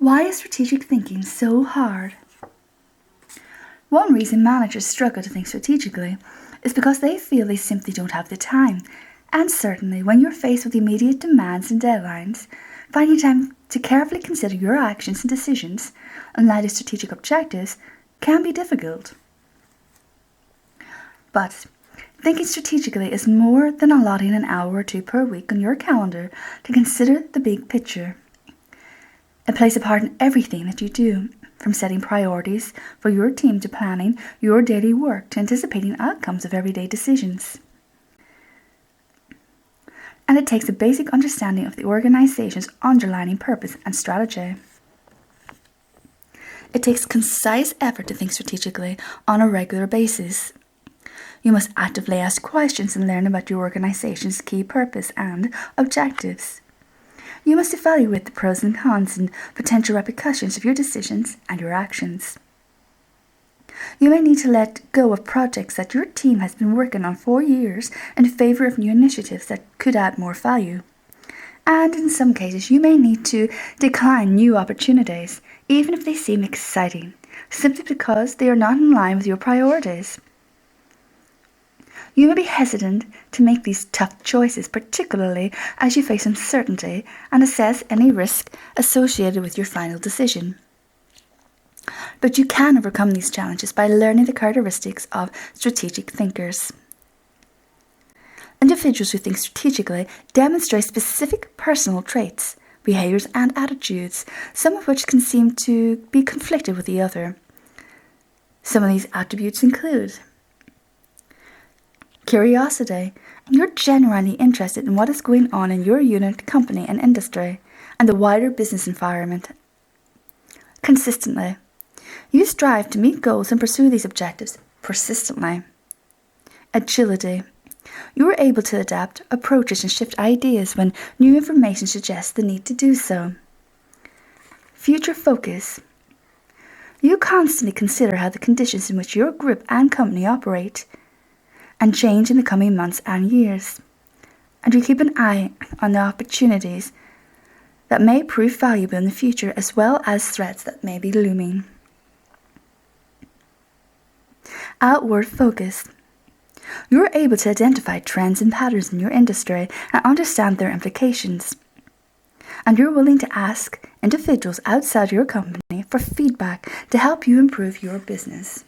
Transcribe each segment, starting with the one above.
Why is strategic thinking so hard? One reason managers struggle to think strategically is because they feel they simply don't have the time. And certainly, when you're faced with immediate demands and deadlines, finding time to carefully consider your actions and decisions in light of strategic objectives can be difficult. But thinking strategically is more than allotting an hour or two per week on your calendar to consider the big picture. It plays a part in everything that you do, from setting priorities for your team to planning your daily work to anticipating outcomes of everyday decisions. And it takes a basic understanding of the organization's underlying purpose and strategy. It takes concise effort to think strategically on a regular basis. You must actively ask questions and learn about your organization's key purpose and objectives. You must evaluate the pros and cons and potential repercussions of your decisions and your actions. You may need to let go of projects that your team has been working on for years in favor of new initiatives that could add more value. And in some cases, you may need to decline new opportunities, even if they seem exciting, simply because they are not in line with your priorities. You may be hesitant to make these tough choices, particularly as you face uncertainty and assess any risk associated with your final decision. But you can overcome these challenges by learning the characteristics of strategic thinkers. Individuals who think strategically demonstrate specific personal traits, behaviors, and attitudes, some of which can seem to be conflicted with the other. Some of these attributes include curiosity. You're genuinely interested in what is going on in your unit, company, and industry, and the wider business environment. Consistently. You strive to meet goals and pursue these objectives persistently. Agility. You are able to adapt approaches and shift ideas when new information suggests the need to do so. Future focus. You constantly consider how the conditions in which your group and company operate and change in the coming months and years. And you keep an eye on the opportunities that may prove valuable in the future, as well as threats that may be looming. Outward focus. You are able to identify trends and patterns in your industry and understand their implications. And you're willing to ask individuals outside your company for feedback to help you improve your business.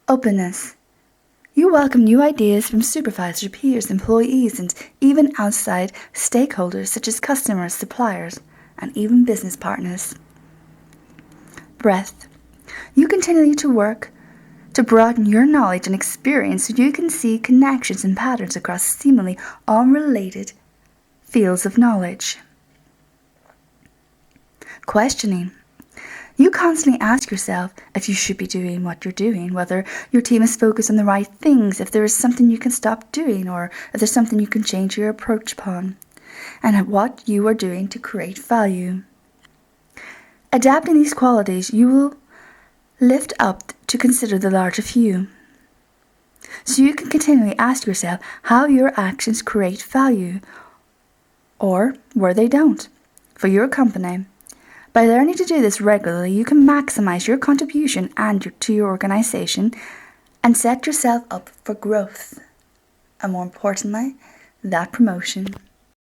Openness. You welcome new ideas from supervisors, peers, employees, and even outside stakeholders such as customers, suppliers, and even business partners. Breadth. You continue to work to broaden your knowledge and experience so you can see connections and patterns across seemingly unrelated fields of knowledge. Questioning. You constantly ask yourself if you should be doing what you're doing, whether your team is focused on the right things, if there is something you can stop doing, or if there's something you can change your approach upon, and what you are doing to create value. Adapting these qualities, you will lift up to consider the larger view. So you can continually ask yourself how your actions create value, or where they don't, for your company. By learning to do this regularly, you can maximize your contribution to your organization and set yourself up for growth. And more importantly, that promotion.